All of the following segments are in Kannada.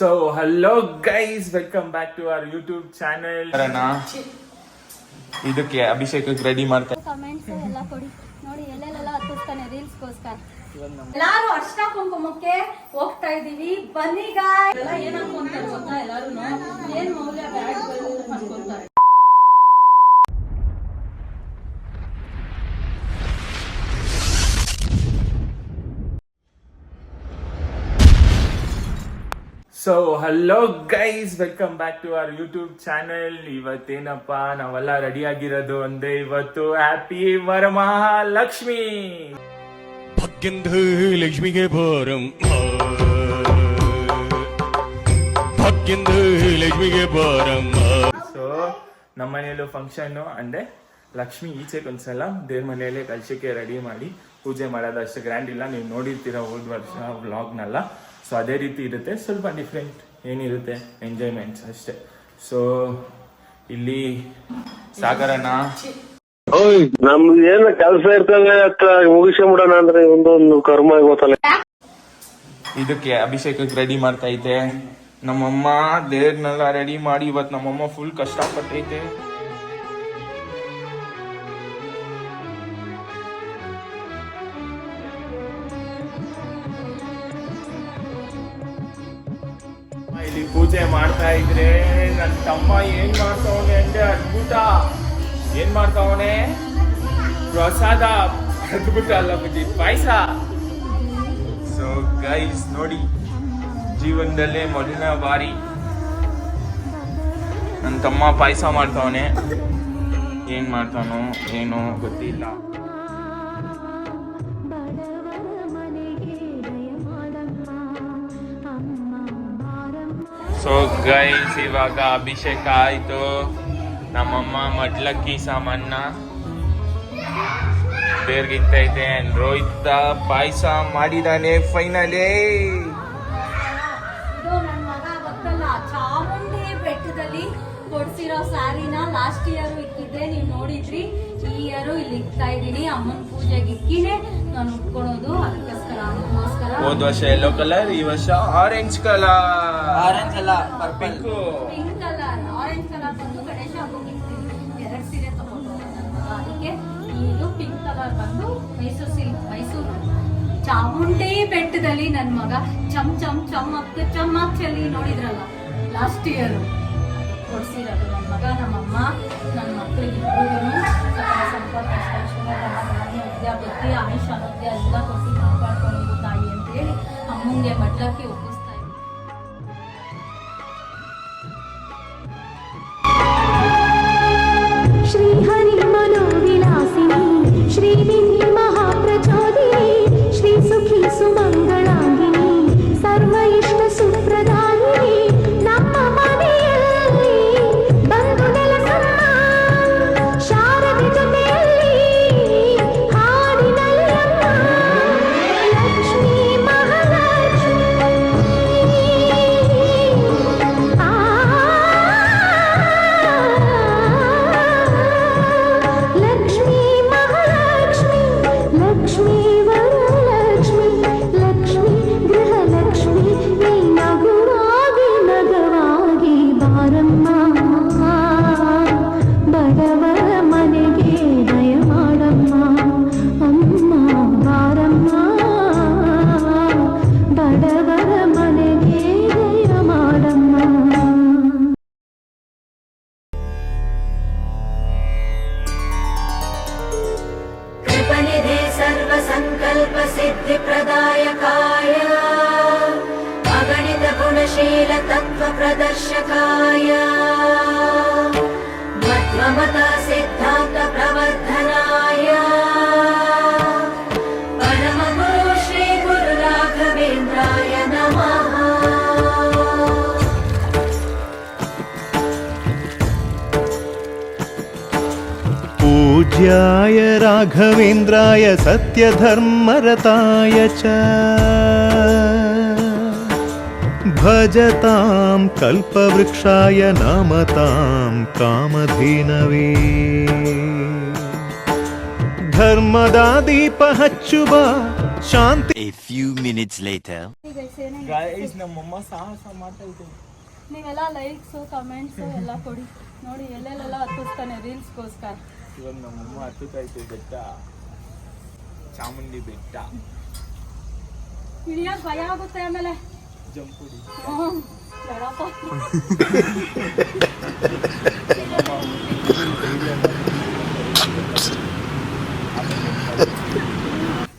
So hello guys, welcome back to our YouTube channel. ಇದಕ್ಕೆ ಅಭಿಷೇಕಕ್ಕೆ ರೆಡಿ ಮಾಡ್ತಾರೆ. ಕಮೆಂಟ್ಸ್ ಎಲ್ಲ ಕೊಡಿ ನೋಡಿ, ಎಲ್ಲೆಲ್ಲ ಹತ್ತಿಸ್ತಾನೆ ರೀಲ್ಸ್ಗೋಸ್ಕರ. ಎಲ್ಲಾರು ಅರ್ಶಿನ ಕುಂಕುಮಕ್ಕೆ ಹೋಗ್ತಾ ಇದೀವಿ, ಬನ್ನಿ ಗಾಯ್ಸ್. ಎಲ್ಲ ಏನ್ ಅನ್ಕೊಂತಾರೆ ಗೊತ್ತಾ, ಎಲ್ಲಾರು ಏನ್ ಮೌಲ್ಯ ಬ್ಯಾಗ್ಗಳು ಅನ್ಕೊಂತಾರೆ. So hello guys, welcome back to our YouTube channel. ಇವತ್ತೇನಪ್ಪ, ನಾವೆಲ್ಲ ರೆಡಿ ಆಗಿರೋದು ಒಂದೇ. ಇವತ್ತು ಹ್ಯಾಪಿ ವರಮಹಾಲಕ್ಷ್ಮಿ. ಭಾಗ್ಯಂದು ಲಕ್ಷ್ಮಿಗೆ ಭಾರಂ, ಭಾಗ್ಯಂದು ಲಕ್ಷ್ಮಿಗೆ ಭಾರಂ. ಸೊ ನಮ್ಮ ಮನೆಯಲ್ಲೂ ಫಂಕ್ಷನ್ ಅಂದ್ರೆ ಲಕ್ಷ್ಮಿ ಈಚೆಗೆ ಒಂದ್ಸಲ ದೇವ್ರ ಮನೆಯಲ್ಲೇ ಕಲಶಕ್ಕೆ ರೆಡಿ ಮಾಡಿ ಪೂಜೆ ಮಾಡೋದು. ಅಷ್ಟು ಗ್ರ್ಯಾಂಡ್ ಇಲ್ಲ, ನೀವು ನೋಡಿರ್ತೀರ ಹೋದ ವರ್ಷ ವ್ಲಾಗ್ನೆಲ್ಲ. ಸೊ ಅದೇ ರೀತಿ ಇರುತ್ತೆ, ಸ್ವಲ್ಪ ಡಿಫ್ರೆಂಟ್ ಏನಿರುತ್ತೆ, ಎಂಜಾಯ್ಮೆಂಟ್ಸ್ ಅಷ್ಟೇ. ಸೊ ಇಲ್ಲಿ ಸಾಗರನ ನಮ್ದು ಏನ ಕೆಲಸ ಇರ್ತದೆ ಮುಗಿಸ್ಕೊಂಬಿಡೋಣ ಅಂದ್ರೆ ಒಂದು ಕರ್ಮ ಗೊತ್ತಲ್ಲ. ಇದಕ್ಕೆ ಅಭಿಷೇಕಕ್ಕೆ ರೆಡಿ ಮಾಡ್ತಾ ಐತೆ ನಮ್ಮಮ್ಮ. ದೇವ್ರನ್ನೆಲ್ಲ ರೆಡಿ ಮಾಡಿ ಇವತ್ತು ನಮ್ಮಮ್ಮ ಫುಲ್ ಕಷ್ಟಪಟ್ಟೈತೆ. ಇಲ್ಲಿ ಪೂಜೆ ಮಾಡ್ತಾ ಇದ್ರೆ ನನ್ನ ತಮ್ಮ ಏನ್ ಮಾಡ್ತಾವನೆ ಅಂದ್ರೆ ಅದ್ಭುತ. ಏನ್ ಮಾಡ್ತಾವನೆ? ಪ್ರಸಾದ. ಅದ್ಭುತ ಅಲ್ಲ ಬುದ್ಧಿ, ಪಾಯಸ. ಸೊ ಗೈಸ್ ನೋಡಿ, ಜೀವನದಲ್ಲೇ ಮೊದಲನೇ ಬಾರಿ ನನ್ನ ತಮ್ಮ ಪಾಯಸ ಮಾಡ್ತಾವನೆ. ಏನ್ ಮಾಡ್ತಾನೋ ಏನೋ ಗೊತ್ತಿಲ್ಲ. ಸೊ ಗೈಸ್ ಇವಾಗ ಅಭಿಷೇಕ ಆಯ್ತು. ನಮ್ಮಮ್ಮ ಮಡ್ಲಕ್ಕಿ ಸಾಮಾನ ಬೇರ್ಗಿತ್ತೈತೆ. ರೋಹಿತ ಪಾಯಸ ಮಾಡಿದಾನೆ ಫೈನಲಿ. ಇದು ನನ್ನ ಮಗ ಗೊತ್ತಲ್ಲ, ಚಾಮುಂಡಿ ಬೆಟ್ಟದಲ್ಲಿ ಕೊಡ್ಸಿರೋ ಸ್ಯಾರಿನ ಲಾಸ್ಟ್ ಇಯರ್ ಇಕ್ಕಿದ್ದೆ, ನೀವು ನೋಡಿದ್ರಿ. ಈ ಇಯರ್ ಇಲ್ಲಿ ಇಕ್ತಾ ಇದೀನಿ. ಅಮ್ಮನ ಪೂಜೆಗೆ ಇಕ್ಕಿನೇ ನಾನು ಉಟ್ಕೊಳೋದು, ಅದಕ್ಕೋಸ್ಕರ ಅಮ್ಮಗೋಸ್ಕರ. ಹೋದ ವರ್ಷ ಯೆಲ್ಲೋ ಕಲರ್, ಈ ವರ್ಷ ಆರೆಂಜ್ ಕಲರ್. ಆರೆಂಜ್ ಅಲ್ಲ, purple. Pink colour, orange colour ಬಂದು ಗಣೇಶ ಹಬ್ಬಕ್ಕೆ ಇಕ್ತೀನಿ. 2 ಸೀರೆ ತಗೊಂಡು ನನ್ನ ಮಗ, ಅದಕ್ಕೆ ಇದು ಪಿಂಕ್ ಕಲರ್ ಬಂದು ಮೈಸೂರು ಸಿಲ್ಕ್, ಮೈಸೂರು ಚಾಮುಂಡಿ ಬೆಟ್ಟದಲ್ಲಿ ನನ್ನ ಮಗ ಚಮ್ ಚಮ್ ಚಮ್ಮಾಕ್ಚಲ್ಲಿ ನೋಡಿದ್ರಲ್ಲ ಲಾಸ್ಟ್ ಇಯರ್ ಕೊಡ್ಸಿರೋದು. ನನ್ನ ಮಗ, ನಮ್ಮಮ್ಮ, ನನ್ನ ಮಕ್ಕಳಿಗೆ ಸಕಲ ಸಂಪತ್ತು, ವಿದ್ಯಾಬುದ್ಧಿ, ಆಯುಷ್ ಆರೋಗ್ಯ ಎಲ್ಲ ಕೊಟ್ಟು ಕಾಪಾಡ್ಕೊಂಡು ತಾಯಿ ಅಂತೇಳಿ ಅಮ್ಮಂಗೆ ಮಡ್ಲಕ್ಕೆ ಒಪ್ಪಿಸ್ತಾ ಇದ್ವಿ. श्रीहरि मनोविलासिनी श्रीनिधि महाप्रचोदिनी श्री सुखी सुमंगलांगिनी सर्व इष्ट सुप्रदायिनी ನಮ್ಮ ಮನೆಯಲ್ಲಿ ಬಂದು ನೆಲೆಸಮ್ಮ ಶಾರದೆ ಜೊತೆಯಲ್ಲಿ ಹಾಡಿನಲ್ಲಮ್ಮ ಲಕ್ಷ್ಮೀ ಮಹಾಲಕ್ಷ್ಮಿ. ಲಕ್ಷ್ಮೀ ಮಹಾಲಕ್ಷ್ಮಿ, ಲಕ್ಷ್ಮೀ ವರಲಕ್ಷ್ಮಿ, ಲಕ್ಷ್ಮೀ ಗೃಹಲಕ್ಷ್ಮಿ, ನೀ ನಗುವಾಗಿ ನಗವಾಗಿ ಬಾರಮ್ಮ, ಬಡವರ ಮನೆಗೆ ದಯ ಮಾಡಮ್ಮ, ಅಮ್ಮ ಬಾರಮ್ಮ, ಬಡವರ ಮನೆಗೆ ದಯ ಮಾಡಮ್ಮ. कृपनिधे सर्वसङ्कल्प सिद्धिप्रदायकाय अगणित गुणशील तत्त्व प्रदर्शकाय मत्वमता सिद्धान्त प्रवर्धनाय परमगुरु श्री गुरु राघवेन्द्राय नमः. पूज्याय राघवेन्द्राय सत्यधर्मरताय च भजतां कल्पवृक्षाय नमतां कामधेनवे. ಧರ್ಮದ ದೀಪ ಹಚ್ಚುವ ಶಾಂತಿ. A few minutes later. Guys ನಮ್ಮಮ್ಮ ಸಾಹಸ ಮಾಡ್ತಾ ಇದ್ದೀನಿ. ನೀವೆಲ್ಲ ಲೈಕ್ಸು ಕಮೆಂಟ್ಸು ಎಲ್ಲ ಕೊಡಿ. ನೋಡಿ ಎಲ್ಲೆಲ್ಲೆಲ್ಲ ಹತ್ತಿಸ್ತಾನೆ ರೀಲ್ಸ್ಗೋಸ್ಕರ. ಇವಾಗ ನಮ್ಮಮ್ಮ ಹತ್ತುತ್ತೈತೆ ಬೆಟ್ಟ, ಚಾಮುಂಡಿ ಬೆಟ್ಟ. ಇಳಿಯೋದು ಭಯ ಆಗುತ್ತೆ ಆಮೇಲೆ. ಜಂಪುಡಿ ಬೇಡಪ್ಪ.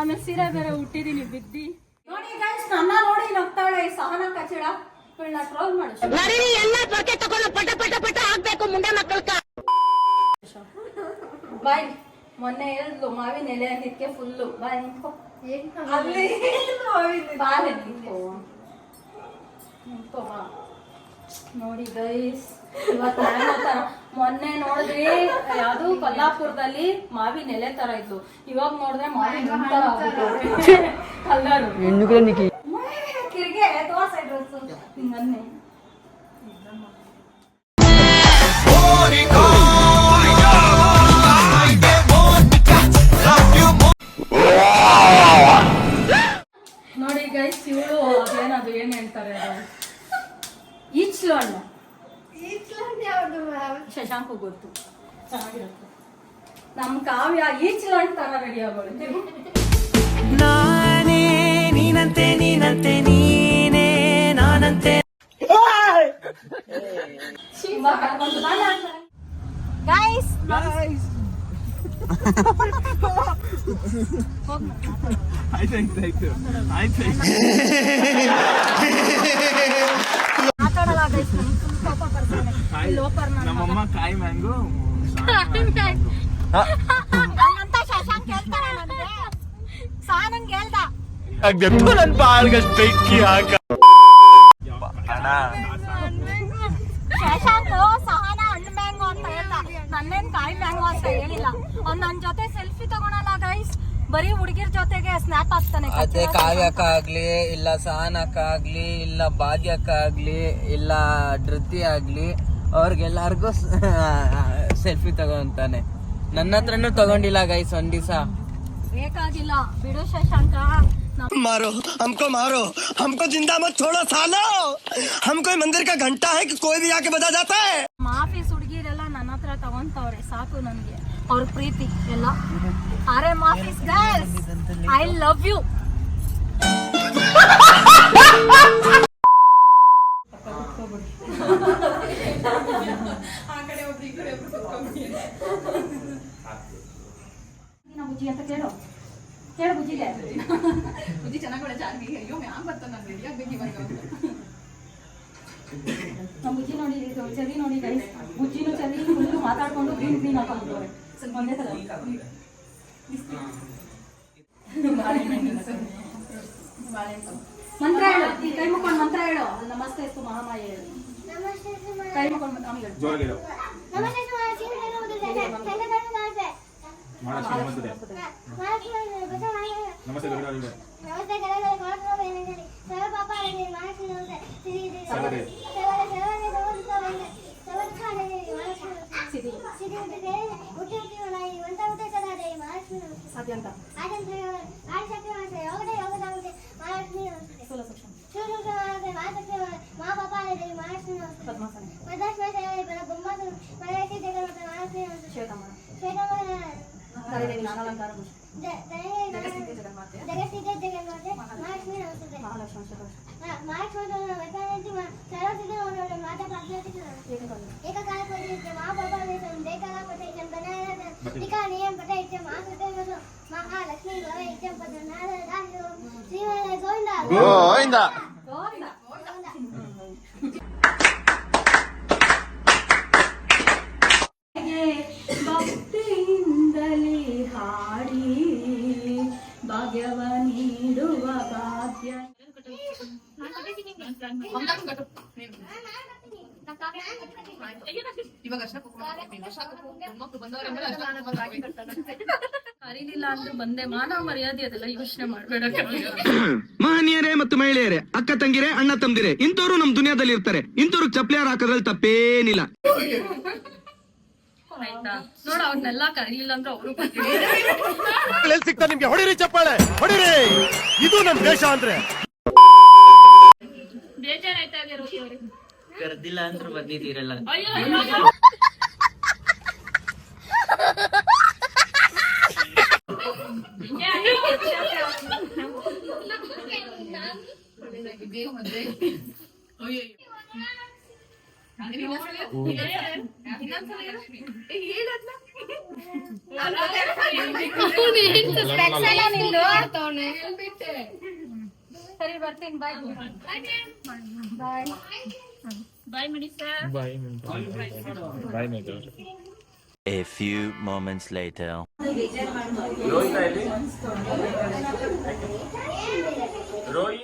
ಆಮೇಲೆ ಸೀರೆ ಬೇರೆ ಹುಟ್ಟಿದೀನಿ ಬಿದ್ದಿ. ನೋಡಿ ಗೈಸ್, ನನ್ನ ನೋಡಿ ನಗ್ತಾಳೆ ಸಹನ ಕಚಡ. ಇವಳನ್ನ ಟ್ರೋಲ್ ಮಾಡಿ ಬಾಯ್. ಮೊನ್ನೆ ಹೇಳಿದ್ಲು ಮಾವಿನ ಎಲೆ ಅಂದಿದ್ಕೆ ಫುಲ್ಲು ಬಾಯ್ ನಿಂತ್ಕೋ. ಅಲ್ಲಿ ಬಾಯ್ ನಿಂತ್ಕೋ ಬಾ. ನೋಡಿ ಗೈಸ್, ಇವತ್ತು ಮೊನ್ನೆ ನೋಡಿದ್ರಿ ಯಾವ್ದು ಕೊಲ್ಲಾಪುರದಲ್ಲಿ ಮಾವಿನ ಎಲೆ ತರ ಇತ್ತು, ಇವಾಗ ನೋಡಿದ್ರೆ ಮಾವಿನ ತರ ಕಲ್ಲರು ಕಿರ್ಗೆ ದೋಸೆ ಹಿಂಗನ್ನೆ. ನೋಡಿ ಗೈಸ್, ಇವಳು ಅದೇನದು ಏನ್ ಹೇಳ್ತಾರೆ ಅದು ಈಚ್ಲು ಹಣ್ಣು. ಶಶಾಂಕ್ ಗೊತ್ತು, ಚೆನ್ನಾಗಿರುತ್ತೆ. ನಮ್ ಕಾವ್ಯ ಈಚ್ಲು ಹಣ್ಣು ತರ ರೆಡಿ ಆಗೋಳು. ನಾನೇ ನೀನಂತೆ ನೀನಂತೆ ನೀನೇ ನಾನಂತೆ. ಗೈಸ್ ಮಾತಾಡಲ್ಲ ಗೈಸ್, ಕೋಪ ಬರ್ತಾನೆ. ನಮ್ಮಮ್ಮ ಕಾಯಿ ಮ್ಯಾಂಗೋ ಹಂಗಂತ ಶಶಾಂಕ್ ಹೇಳ್ತಾನೆ ನನಗೆ. ಸಾನಂಗ್ ಹೇಳ್ದ ನನ್ ಬಾಳ್ಗಷ್ಟು ಬೆಂಕಿ ಹಾಕ. ಶಶಾಂಕ್ ಸಹನ ಹಣ್ಣು ಮ್ಯಾಂಗೋ ಅಂತ ಹೇಳ್ದ, ನನ್ನೇನ್ ಕಾಯಿ ಮ್ಯಾಂಗೋ ಅಂತ ಹೇಳಿಲ್ಲ. ಅವ್ನ್ ನನ್ ಜೊತೆ ಸೆಲ್ಫಿ ತಗೊಳಲ್ಲ ಗೈಸ್, ಬರೀ ಹುಡುಗಿರ್ ಜೊತೆಗೆ ಸ್ನ್ಯಾಪ್ ಹಾಕ್ತಾನೆ. ಅದೇ ಕಾವ್ಯಕ್ಕ ಆಗ್ಲಿ, ಇಲ್ಲ ಸಹನಕ್ಕ ಆಗ್ಲಿ, ಇಲ್ಲ ಭಾಗ್ಯಕ್ಕ ಆಗ್ಲಿ, ಇಲ್ಲ ಧೃತಿ ಆಗ್ಲಿ, ಅವ್ರಿಗೆಲ್ಲಾರ್ಗು ಸೆಲ್ಫಿ ತಗೊಂತಾನೆ. ನನ್ನ ಹತ್ರನೂ ತಗೊಂಡಿಲ್ಲ ಗೈಸ್ ಒಂದ್ ದಿವಸ. ಬೇಕಾಗಿಲ್ಲ ಬಿಡು ಶಶಾಂಕ. मारो हमको जिंदा मत छोड़ो सालो, हम कोई मंदिर का घंटा है कि कोई भी आके बजा जाता है. ಮಾಫೀಸ್ ಹುಡುಗಿರೆಲ್ಲ ನನ್ನ ಹತ್ರ ತಗೊಂತವ್ರೆ, ಸಾಕು ನನ್ಗೆ ಅವ್ರ ಪ್ರೀತಿ ಎಲ್ಲ. ಅರೆ ಮಾಫೀಸ್ ಗರ್ಲ್ಸ್, ಐ ಲವ್ ಯು. ಬುಜ್ಜಿ ಅಂತ ಕೇಳು ಬುಜ್ಜಿಗೆ. ಬುಜ್ಜಿ ಚೆನ್ನಾಗಿ ಜಾರ್ಗಿ. ಅಯ್ಯೋ ಮ್ಯಾಮ್ ಬರ್ತಾನೆ, ನಾನು ರೆಡಿ ಆಗ್ಬೇಕು ಇವಾಗ. ನಮ್ಮ ಬುಜ್ಜಿ ನೋಡಿ, ಚಳಿ ನೋಡಿ ಗೈಸ್, ಬುಜ್ಜಿನೂ ಚಳಿ ಫುಲ್ಲು ಮಾತಾಡ್ಕೊಂಡು ಗ್ರೀನ್ ಹಾಕೊಂಡಿದ್ದಾರೆ. ಸ್ವಲ್ಪ ಒಂದೇ ಸಲ ಮಂತ್ರ ಹೇಳು, ಕೈ ಮುಕ್ಕೊಂಡು ಮಂತ್ರ ಹೇಳು. ನಮಸ್ತೆ ಅಸ್ತು ಮಹಾಮಾಯ ಹೇಳು. ಕೈ ಮುಕ್ಕೊಂಡು ಆಮೇಲೆ ಜೋರಾಗಿರೋ ನಮಸ್ತೆ ಗರುಡಾಳಿಗೆ. ಭಕ್ತಿಯಿಂದಲೇ ಹಾಡಿ ಭಾಗ್ಯವ ನೀಡುವ ಭಾಗ್ಯ. ಕರೀಲಿಲ್ಲ ಅಂದ್ರೆ ಬಂದೆ, ಮಾನ ಮರ್ಯಾದೆ ಅದೆಲ್ಲ ಯೋಚನೆ ಮಾಡ್ಬೇಡ. ಮಹನೀಯರೇ ಮತ್ತು ಮಹಿಳೆಯರೇ, ಅಕ್ಕ ತಂಗಿರೇ, ಅಣ್ಣ ತಮ್ದಿರೇ, ಇಂಥವ್ರು ನಮ್ ದುನಿಯಾದಲ್ಲಿ ಇರ್ತಾರೆ. ಇಂಥವ್ರು ಚಪ್ಲಿ ಹಾಕೋದ್ರಲ್ಲಿ ತಪ್ಪೇನಿಲ್ಲ. ಆಯ್ತಾ ನೋಡ ಅವ್ರನ್ನೆಲ್ಲ ಕರೀಲಿಲ್ಲ ಅಂದ್ರೆ ಅವರು ಎಲ್ಲಿ ಸಿಗ್ತಾ ನಿಮ್ಗೆ? ಹೊಡಿರಿ ಚಪ್ಪಾಳೆ, ಹೊಡಿರಿ. ಇದು ನಮ್ ದೇಶ ಅಂದ್ರೆ. ಬೇಜಾರಾಯ್ತಾ ಇದೆ ರೋಹಿ ಅವ್ರಿಗೆ? ಕರ್ದಿಲ್ಲ ಅಂದ್ರೆ ಬಂದಿದ್ದೀರಲ್ಲ. ಸರಿ ಬರ್ತೀನಿ, bye bye bye Mani sir. Bye madam. A few moments later. ರೋಹಿ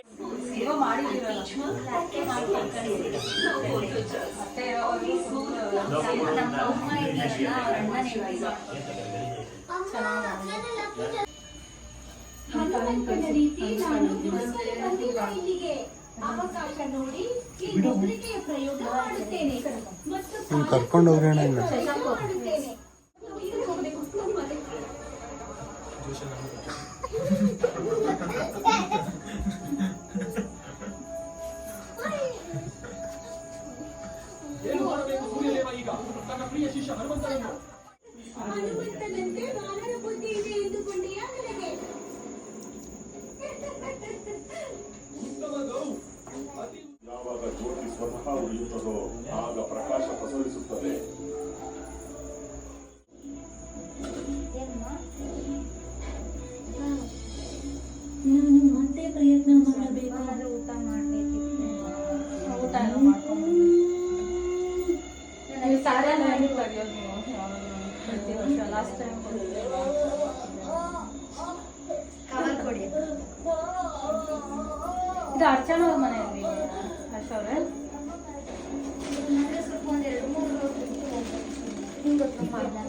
ಅವಕಾಶ ನೋಡಿ ಈ ಮುದ್ರಿಕೆಯ ಪ್ರಯೋಗ ಮಾಡುತ್ತೇನೆ ಮತ್ತು ಕರ್ಕೊಂಡು ಹೋಗೋಣ ಮಾಡುತ್ತೇನೆ. ಹನುಮಂತನಂತೆ ಬಾಲರ ಬುದ್ಧಿ ಇದೆ ಎಂದುಕೊಂಡೆಯಾ ನನಗೆ? ಯಾವಾಗ ಜ್ಯೋತಿ ಸ್ವತಃ ಉಳಿಯುತ್ತದೋ ಆಗ ಪ್ರಕಾಶ ಪ್ರಸರಿಸುತ್ತದೆ. ನಾನು ಮತ್ತೆ ಪ್ರಯತ್ನ ಮಾಡಬೇಕಾದ್ರೆ ಊಟ ಮಾಡ್ಬೇಕಿತ್ತು. ಊಟ ಎಲ್ಲ ಮಾಡ್ಕೊಂಡು ಸಾರ ಮಾಡಿ ಕರೆಯೋದು ನೀವು ಪ್ರತಿ ವರ್ಷ. ಲಾಸ್ಟ್ ಟೈಮ್ ಕವರ್ ಕೊಡಿ. ಇದು ಅರ್ಚನ ಅವ್ರ ಮನೆಯಲ್ಲಿ ಹರ್ಷ ಅವ್ರೆ. ಸ್ವಲ್ಪ ಒಂದೆರಡು ಮೂರು ಹಿಂಗೆ ಗೊತ್ತು ಮಾಡ್ದೆ.